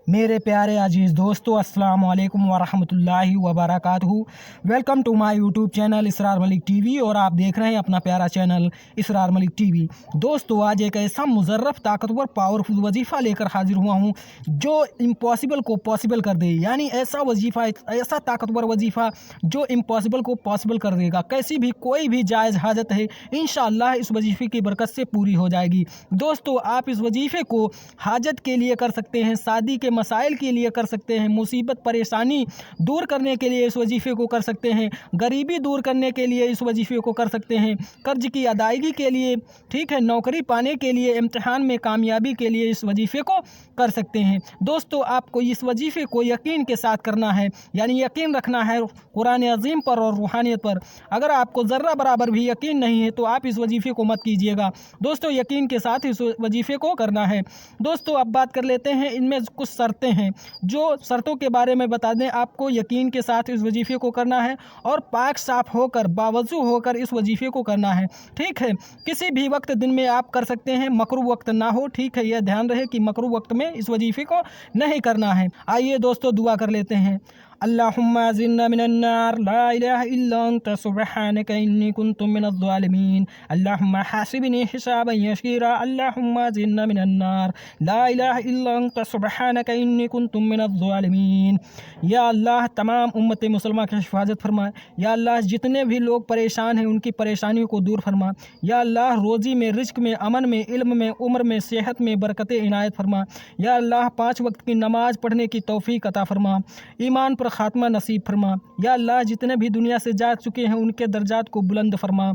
मेरे प्यारे अजीज़ दोस्तों, अस्सलाम वालेकुम वरहमतुल्लाहि वबरकातुहू। Welcome to my YouTube channel Israr Malik TV और आप देख रहे हैं अपना प्यारा चैनल इसरार मलिक टीवी। दोस्तों, आज एक ऐसा मुजर्रफ ताकतवर पावरफुल वजीफ़ा लेकर हाजिर हुआ हूं जो इम्पॉसिबल को पॉसिबल कर दे। यानी ऐसा वजीफ़ा, ऐसा ताकतवर वजीफ़ा जो इम्पॉसिबल को पॉसिबल कर देगा। कैसी भी कोई भी जायज़ हाजत है इंशाअल्लाह इस वजीफ़े की बरकत से पूरी हो जाएगी। दोस्तों, आप इस वजीफ़े को हाजत के लिए कर सकते हैं, शादी के मसाइल के लिए कर सकते हैं, मुसीबत परेशानी दूर करने के लिए इस वजीफ़े को कर सकते हैं, गरीबी दूर करने के लिए इस वजीफ़े को कर सकते हैं, कर्ज की अदायगी के लिए, ठीक है, नौकरी पाने के लिए, इम्तिहान में कामयाबी के लिए इस वजीफ़े को कर सकते हैं। दोस्तों, आपको इस वजीफ़े को यकीन के साथ करना है, यानी यकीन रखना है कुरान अज़ीम पर और रूहानियत पर। अगर आपको ज़र्रा बराबर भी यकीन नहीं है तो आप इस वजीफ़े को मत कीजिएगा। दोस्तों, यकीन के साथ इस वजीफ़े को करना है। दोस्तों, अब बात कर लेते हैं, इनमें कुछ शर्तें हैं। जो शर्तों के बारे में बता दें, आपको यकीन के साथ इस वजीफ़े को करना है और पाक साफ होकर, बावज़ू होकर इस वजीफ़े को करना है, ठीक है। किसी भी वक्त दिन में आप कर सकते हैं, मकरूह वक्त ना हो, ठीक है। यह ध्यान रहे कि मकरूह वक्त में इस वजीफ़े को नहीं करना है। आइए दोस्तों, दुआ कर लेते हैं। अल्लाहुम्मा अज़िन्ना मिनन्नार, ला इलाहा इल्ला अंता सुब्हानका इन्नी कुन्तु मिनज़्ज़ालिमीन, अल्लाहुम्मा हासिबनी हिसाबन यसीरा, अल्लाहुम्मा अज़िन्ना मिनन्नार, ला इलाहा इल्ला अंता सुब्हानका इन्नी कुन्तु मिनज़्ज़ालिमीन। या अल्लाह, तमाम उम्मत मुसलमान की हिफाजत फरमा। या अल्लाह, जितने भी लोग परेशान हैं उनकी परेशानियों को दूर फरमा। या अल्लाह, रोज़ी में, रिज़्क़ में, अमन में, इल्म में, उम्र में, सेहत में बरकत इनायत फरमा। या अल्लाह, 5 वक्त की नमाज़ पढ़ने की तौफ़ीक अता फरमा, ईमान पर ख़ात्मा नसीब फरमा। या अल्लाह, जितने भी दुनिया से जा चुके हैं उनके दर्जात को बुलंद फरमा।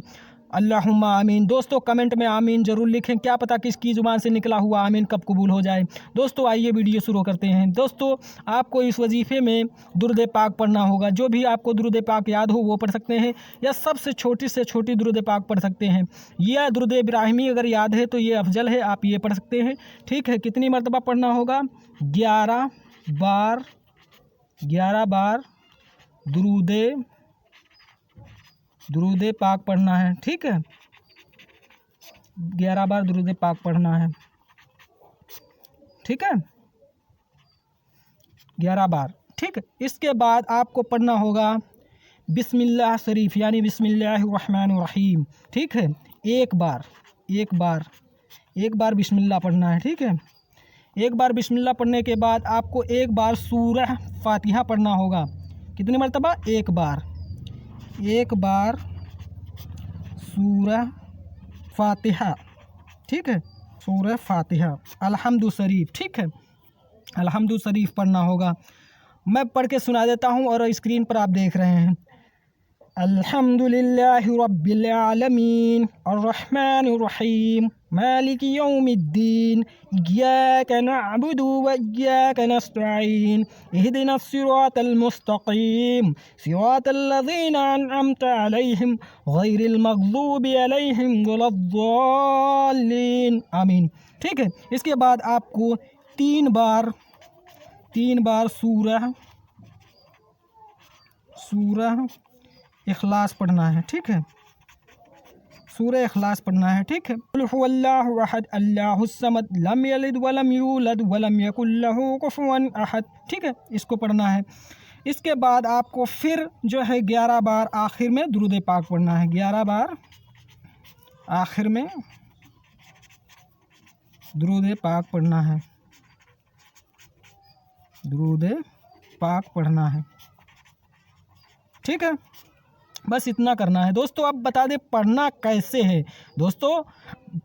अल्लाहुम्मा आमीन। दोस्तों, कमेंट में आमीन ज़रूर लिखें, क्या पता किसकी ज़ुबान से निकला हुआ आमीन कब कबूल हो जाए। दोस्तों, आइए वीडियो शुरू करते हैं। दोस्तों, आपको इस वजीफ़े में दुरूद पाक पढ़ना होगा। जो भी आपको दुरूद पाक याद हो वो पढ़ सकते हैं, या सबसे छोटी से छोटी दुरूद पाक पढ़ सकते हैं। या दुरूद इब्राहिमी अगर याद है तो ये अफजल है, आप ये पढ़ सकते हैं, ठीक है। कितनी मरतबा पढ़ना होगा? 11 बार दुरूद पाक पढ़ना है, ठीक है। 11 बार दुरूद पाक पढ़ना है, ठीक है, 11 बार, ठीक है। इसके बाद आपको पढ़ना होगा बिस्मिल्लाह शरीफ, यानी बिस्मिल्लाहिर्रहमानिर्रहीम, ठीक है। एक बार बिस्मिल्लाह पढ़ना है, ठीक है। एक बार बिस्मिल्लाह पढ़ने के बाद आपको एक बार सूरह फातिहा पढ़ना होगा। कितनी मरतबा? एक बार सूरह फातिहा, ठीक है, सूरह फातिहा, अल्हम्दु शरीफ, ठीक है, अल्हम्दु शरीफ पढ़ना होगा। मैं पढ़ के सुना देता हूँ और स्क्रीन पर आप देख रहे हैं। अल्हम्दुलिल्लाहि रब्बिल आलमीन, अर्रहमानिर रहीम, मालिकि यौमिद्दीन, इय्याका नअबुदु व इय्याका नस्तईन, इहदिनस सिरातल मुस्तकीम, सिरातल लज़ीना अनअमता अलैहिम, गैरिल मग़ज़ूबि अलैहिम वलद्दाल्लीन, आमीन, ठीक है। इसके बाद आपको तीन बार सूरह इखलास पढ़ना है, ठीक है, सूरह इखलास पढ़ना है, ठीक है। कुल हुवल्लाहु अहद, अल्लाहुस समद, लम यलिद वलम यूलद वलम यकुल लहू कुफुवन अहद, ठीक है, इसको पढ़ना है। इसके बाद आपको फिर जो है 11 बार आखिर में दुरूद पाक पढ़ना है। 11 बार आखिर में दुरूद पाक पढ़ना है, दुरूद पाक पढ़ना है, ठीक है। बस इतना करना है। दोस्तों, अब बता दें पढ़ना कैसे है। दोस्तों,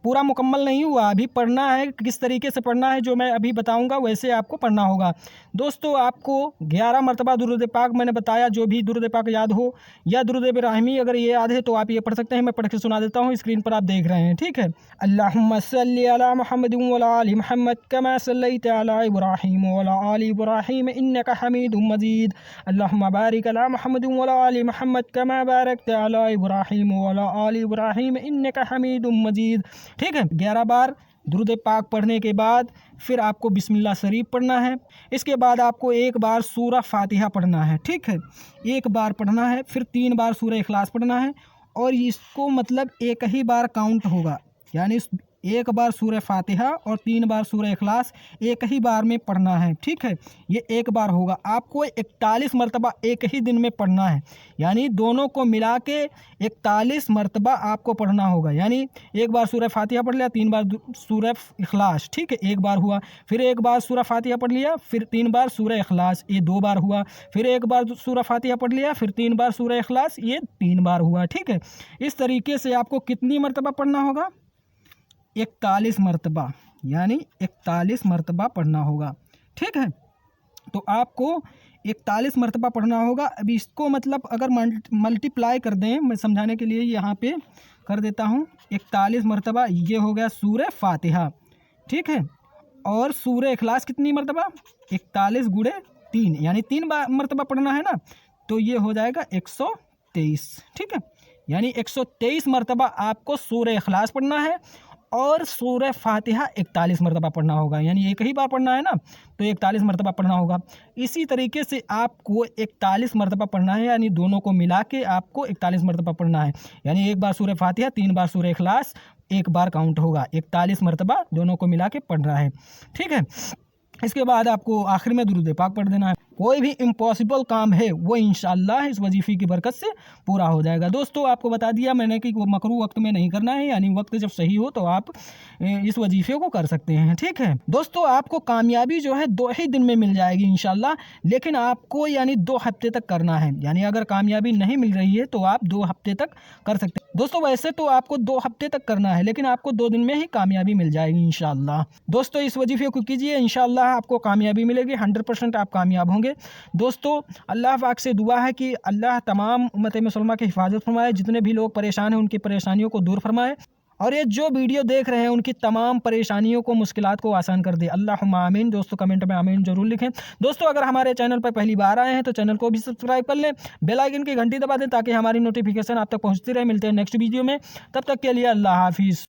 पूरा मुकम्मल नहीं हुआ, अभी पढ़ना है। किस तरीके से पढ़ना है जो मैं अभी बताऊंगा वैसे आपको पढ़ना होगा। दोस्तों, आपको 11 मरतबा दुरूद पाक मैंने बताया, जो भी दुरूद पाक याद हो, या दुरूद इब्राहिमी अगर ये याद है तो आप ये पढ़ सकते हैं। मैं पढ़ के सुना देता हूँ, स्क्रीन पर आप देख रहे हैं, ठीक है। अल्लाहुम्मा सल्लि अला मुहम्मदिन व अला आलि मुहम्मद कमा सल्लैता अला इब्राहीम व अला आलि इब्राहीम इन्नका हमीदुम मजीद, अल्लाहुम्मा बारिक अला मुहम्मदिन व अला आलि मुहम्मद कमा बारकता अला इब्राहीम व अला आलि इब्राहीम इन्नका हमीदुम मजीद, ठीक है। 11 बार दुरूद पाक पढ़ने के बाद फिर आपको बिस्मिल्लाह शरीफ पढ़ना है। इसके बाद आपको एक बार सूरह फातिहा पढ़ना है, ठीक है, एक बार पढ़ना है। फिर 3 बार सूरह इखलास पढ़ना है, और इसको मतलब एक ही बार काउंट होगा, यानी एक बार सूरह फातिहा और 3 बार सूरह इखलास एक ही बार में पढ़ना है। ठीक है, ये एक बार होगा। आपको 41 मरतबा एक ही दिन में पढ़ना है, यानी दोनों को मिला के 41 मरतबा आपको पढ़ना होगा। यानी एक बार सूरह फातिहा पढ़ लिया, 3 बार सूरह इखलास, ठीक है, एक बार हुआ। फिर एक बार सूरह फातिहा पढ़ लिया, फिर 3 बार सूरह इखलास, ये 2 बार हुआ। फिर एक बार सूरह फातिहा पढ़ लिया, फिर 3 बार सूरह इखलास, ये 3 बार हुआ। ठीक है, इस तरीके से आपको कितनी मरतबा पढ़ना होगा? 41 मरतबा, यानी 41 मरतबा पढ़ना होगा। ठीक है, तो आपको 41 मरतबा पढ़ना होगा। अभी इसको मतलब अगर मल्टीप्लाई कर दें, मैं समझाने के लिए यहाँ पे कर देता हूँ। 41 मरतबा ये हो गया सूरह फातिहा, ठीक है। और सूरह इखलास कितनी मरतबा? 41 गुणे 3, यानी 3 मरतबा पढ़ना है ना, तो ये हो जाएगा 123। ठीक है, यानी 123 मरतबा आपको सूरह इखलास पढ़ना है और सूरह फातिहा 41 मरतबा पढ़ना होगा। यानी एक ही बार पढ़ना है ना, तो 41 मरतबा पढ़ना होगा। इसी तरीके से आपको 41 मरतबा पढ़ना है, यानी दोनों को मिला के आपको 41 मरतबा पढ़ना है। यानी एक बार सूरह फातिहा, 3 बार सूरह इखलास, एक बार काउंट होगा। 41 मरतबा दोनों को मिला के पढ़ रहा है। ठीक है, इसके बाद आपको आखिर में दुरूद पाक पढ़ देना है। कोई भी इम्पॉसिबल काम है वो इंशाअल्लाह इस वजीफ़े की बरकत से पूरा हो जाएगा। दोस्तों आपको बता दिया मैंने कि वो मकरू वक्त में नहीं करना है, यानी वक्त जब सही हो तो आप इस वजीफ़े को कर सकते हैं। ठीक है दोस्तों, आपको कामयाबी जो है 2 ही दिन में मिल जाएगी इंशाअल्लाह, लेकिन आपको यानी 2 हफ्ते तक करना है। यानी अगर कामयाबी नहीं मिल रही है तो आप 2 हफ्ते तक कर सकते हैं। दोस्तों वैसे तो आपको 2 हफ्ते तक करना है, लेकिन आपको 2 दिन में ही कामयाबी मिल जाएगी इंशाअल्लाह। दोस्तों इस वजीफ़े को कीजिए, इंशाअल्लाह आपको कामयाबी मिलेगी, 100% आप कामयाब होंगे। दोस्तों अल्लाह पाक से दुआ है कि अल्लाह तमाम उम्मत मुसलमान की हिफाजत फरमाए, जितने भी लोग परेशान हैं उनकी परेशानियों को दूर फरमाए, और ये जो वीडियो देख रहे हैं उनकी तमाम परेशानियों को, मुश्किलात को आसान कर दे। अल्लाहुम्मा आमीन। दोस्तों कमेंट में आमीन जरूर लिखें। दोस्तों अगर हमारे चैनल पर पहली बार आए हैं तो चैनल को भी सब्सक्राइब कर लें, बेल आइकन की घंटी दबा दें ताकि हमारी नोटिफिकेशन आप तक पहुँचती रहे। मिलते हैं नेक्स्ट वीडियो में, तब तक के लिए अल्लाह हाफिज़।